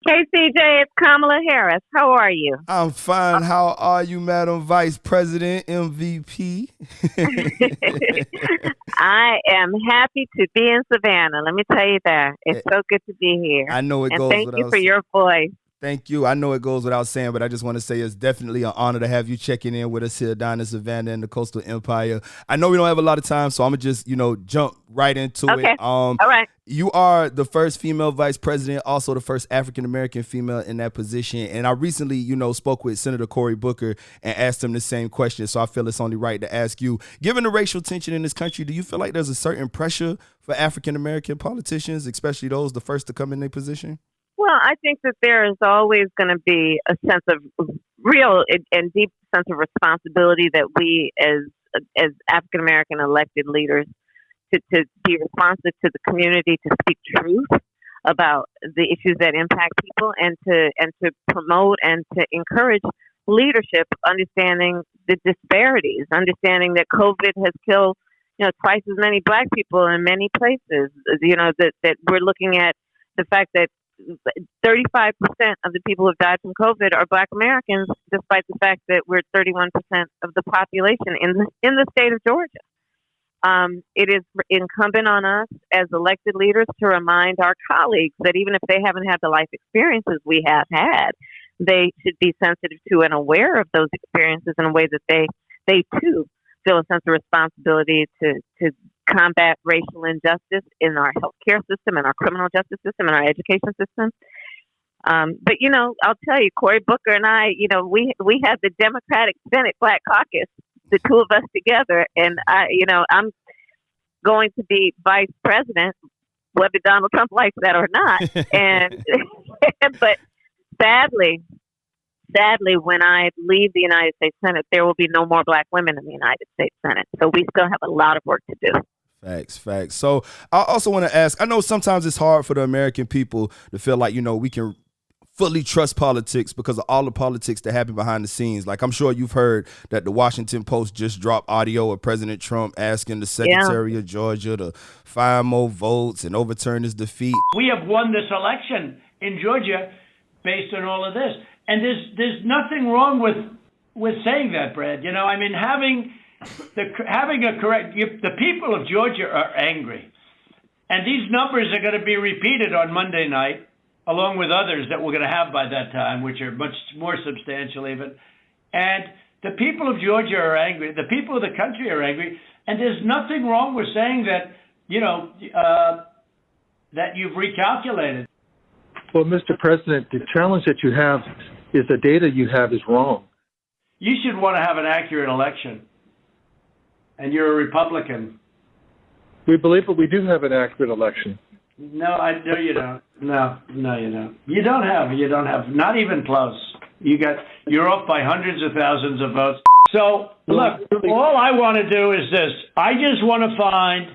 KCJ, it's Kamala Harris. How are you? I'm fine. How are you, Madam Vice President, MVP? I am happy to be in Savannah. Let me tell you that. It's so good to be here. I know it And goes thank you without for your voice. Thank you. I know it goes without saying, but I just want to say it's definitely an honor to have you checking in with us here down in Savannah and the Coastal Empire. I know we don't have a lot of time, so I'm going to just, jump right into Okay. it. All right. You are the first female vice president, also the first African-American female in that position. And I recently, spoke with Senator Cory Booker and asked him the same question. So I feel it's only right to ask you, given the racial tension in this country, do you feel like there's a certain pressure for African-American politicians, especially those the first to come in their position? Well, I think that there is always going to be a sense of real and deep sense of responsibility that we as African American elected leaders to be responsive to the community, to speak truth about the issues that impact people, and to promote and to encourage leadership, understanding the disparities, understanding that COVID has killed twice as many Black people in many places. That we're looking at the fact that 35% of the people who have died from COVID are Black Americans, despite the fact that we're 31% of the population in the state of Georgia. It is incumbent on us as elected leaders to remind our colleagues that even if they haven't had the life experiences we have had, they should be sensitive to and aware of those experiences in a way that they too feel a sense of responsibility to combat racial injustice in our healthcare system, in our criminal justice system, in our education system. But I'll tell you, Cory Booker and I, we had the Democratic Senate Black Caucus, the two of us together, and I'm going to be vice president, whether Donald Trump likes that or not. And but sadly, when I leave the United States Senate, there will be no more Black women in the United States Senate. So we still have a lot of work to do. Facts. So I also want to ask, I know sometimes it's hard for the American people to feel like, we can fully trust politics because of all the politics that happen behind the scenes. Like, I'm sure you've heard that the Washington Post just dropped audio of President Trump asking the Secretary of Georgia to find more votes and overturn his defeat. We have won this election in Georgia based on all of this. And there's nothing wrong with saying that, Brad. Having a correct, the people of Georgia are angry, and these numbers are going to be repeated on Monday night, along with others that we're going to have by that time, which are much more substantial even. And the people of Georgia are angry. The people of the country are angry, and there's nothing wrong with saying that that you've recalculated. Well, Mr. President, the challenge that you have is the data you have is wrong. You should want to have an accurate election. And you're a Republican. We believe that we do have an accurate election. No, you don't. No, you don't. You don't have, not even close. You're off by hundreds of thousands of votes. So, look, all I want to do is this. I just want to find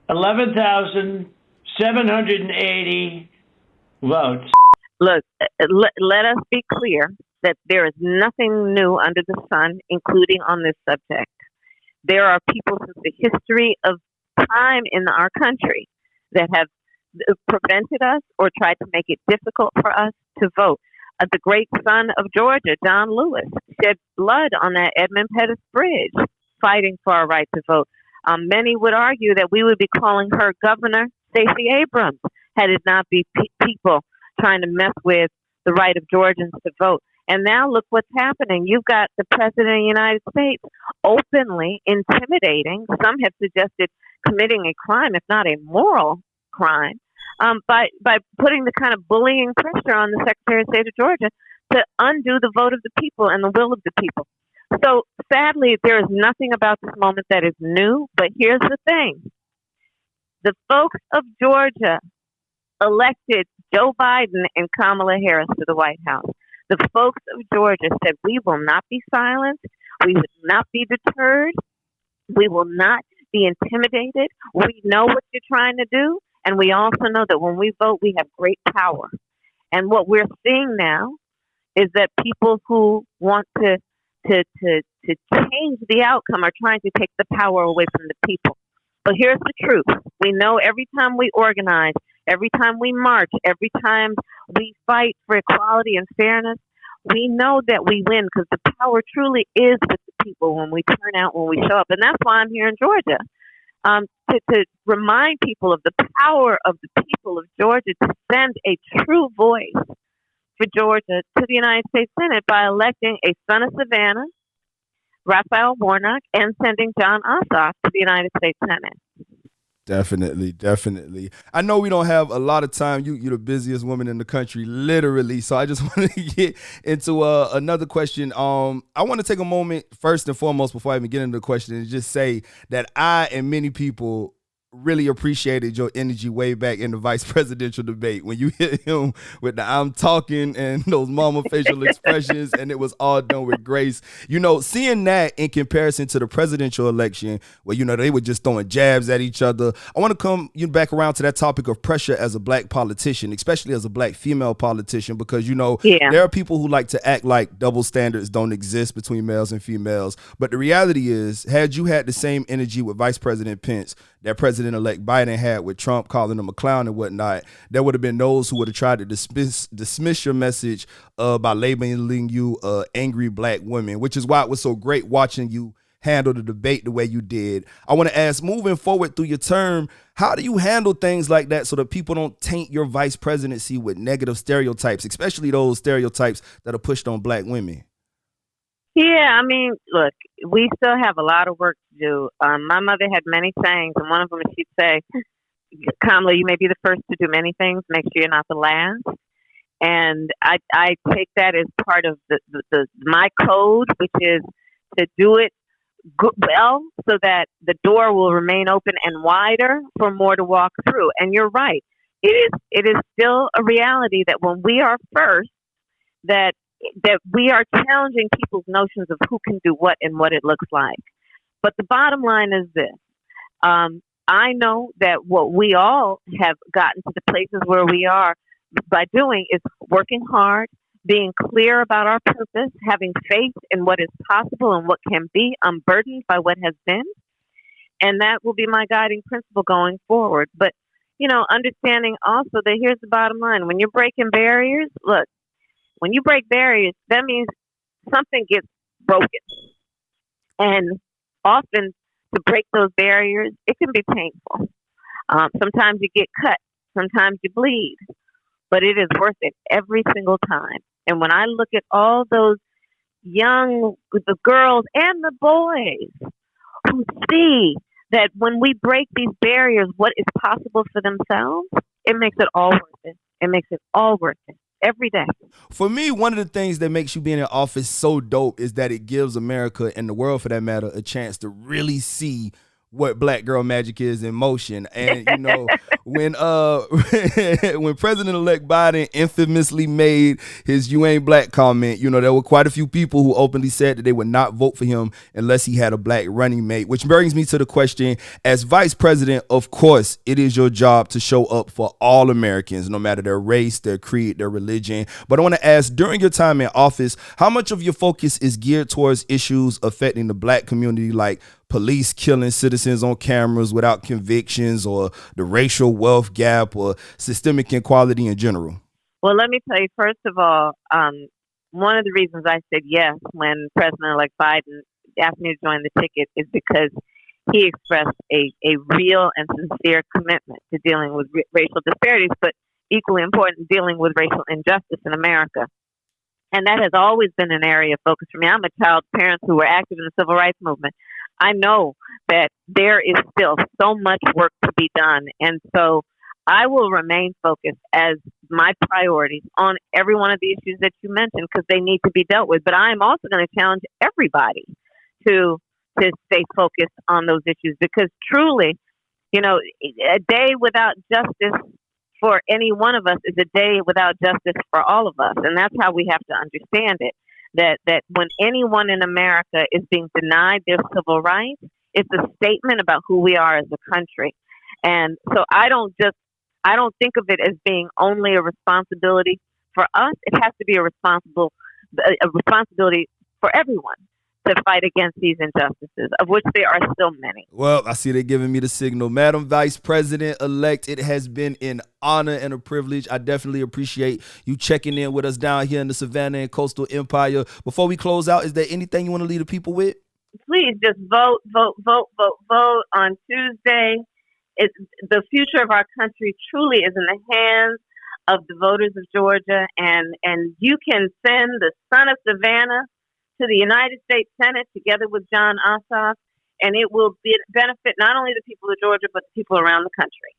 11,780 votes. Look, let us be clear that there is nothing new under the sun, including on this subject. There are people since the history of time in our country that have prevented us or tried to make it difficult for us to vote. The great son of Georgia, John Lewis, shed blood on that Edmund Pettus Bridge fighting for our right to vote. Many would argue that we would be calling her Governor Stacey Abrams had it not be people trying to mess with the right of Georgians to vote. And now look what's happening. You've got the President of the United States openly intimidating, some have suggested committing a crime, if not a moral crime, by putting the kind of bullying pressure on the Secretary of State of Georgia to undo the vote of the people and the will of the people. So sadly, there is nothing about this moment that is new, but here's the thing. The folks of Georgia elected Joe Biden and Kamala Harris to the White House. The folks of Georgia said, we will not be silenced. We will not be deterred. We will not be intimidated. We know what you're trying to do. And we also know that when we vote, we have great power. And what we're seeing now is that people who want to change the outcome are trying to take the power away from the people. But here's the truth. We know every time we organize, every time we march, every time we fight for equality and fairness, we know that we win because the power truly is with the people when we turn out, when we show up. And that's why I'm here in Georgia, to remind people of the power of the people of Georgia to send a true voice for Georgia to the United States Senate by electing a son of Savannah, Raphael Warnock, and sending John Ossoff to the United States Senate. Definitely, definitely. I know we don't have a lot of time. You're the busiest woman in the country, literally. So I just want to get into another question. I want to take a moment first and foremost before I even get into the question and just say that I and many people really appreciated your energy way back in the vice presidential debate when you hit him with the "I'm talking" and those mama facial expressions, and it was all done with grace. You know, seeing that in comparison to the presidential election where, you know, they were just throwing jabs at each other. I want to come back around to that topic of pressure as a black politician, especially as a black female politician, because, you know, there are people who like to act like double standards don't exist between males and females. But the reality is, had you had the same energy with Vice President Pence that President-elect Biden had with Trump, calling him a clown and whatnot, there would have been those who would have tried to dismiss your message by labeling you angry black women, which is why it was so great watching you handle the debate the way you did. I want to ask, moving forward through your term, how do you handle things like that so that people don't taint your vice presidency with negative stereotypes, especially those stereotypes that are pushed on black women? Yeah, I mean, look, we still have a lot of work to do. My mother had many sayings, and one of them she'd say, "Kamala, you may be the first to do many things. Make sure you're not the last." And I take that as part of my code, which is to do it well so that the door will remain open and wider for more to walk through. And you're right. It is still a reality that when we are first, that we are challenging people's notions of who can do what and what it looks like. But the bottom line is this. I know that what we all have gotten to the places where we are by doing is working hard, being clear about our purpose, having faith in what is possible and what can be, unburdened by what has been. And that will be my guiding principle going forward. But, you know, understanding also that here's the bottom line. When you're breaking barriers, look, when you break barriers, that means something gets broken. And often to break those barriers, it can be painful. Sometimes you get cut. Sometimes you bleed. But it is worth it every single time. And when I look at all those the girls and the boys who see that when we break these barriers, what is possible for themselves, it makes it all worth it. It makes it all worth it. Every day. For me, one of the things that makes you being in office so dope is that it gives America and the world, for that matter, a chance to really see what black girl magic is in motion. And you know, when when President-elect Biden infamously made his "you ain't black" comment, you know, there were quite a few people who openly said that they would not vote for him unless he had a black running mate, which brings me to the question, as vice president, of course it is your job to show up for all Americans, no matter their race, their creed, their religion. But I want to ask, during your time in office, how much of your focus is geared towards issues affecting the black community, like police killing citizens on cameras without convictions, or the racial wealth gap, or systemic inequality in general? Well, let me tell you, first of all, one of the reasons I said yes when President-elect Biden asked me to join the ticket is because he expressed a real and sincere commitment to dealing with racial disparities, but equally important, dealing with racial injustice in America. And that has always been an area of focus for me. I'm a child of parents who were active in the civil rights movement. I know that there is still so much work to be done. And so I will remain focused as my priorities on every one of the issues that you mentioned, because they need to be dealt with. But I am also going to challenge everybody to stay focused on those issues, because truly, you know, a day without justice for any one of us is a day without justice for all of us. And that's how we have to understand it. That when anyone in America is being denied their civil rights, it's a statement about who we are as a country. And so I don't think of it as being only a responsibility for us. It has to be a responsibility for everyone. to fight against these injustices, of which there are still many. Well, I see they're giving me the signal. Madam Vice President-elect, it has been an honor and a privilege. I definitely appreciate you checking in with us down here in the Savannah and Coastal Empire. Before we close out, is there anything you want to leave the people with? Please just vote on Tuesday. The future of our country truly is in the hands of the voters of Georgia, and you can send the son of Savannah to the United States Senate together with John Ossoff, and it will benefit not only the people of Georgia, but the people around the country.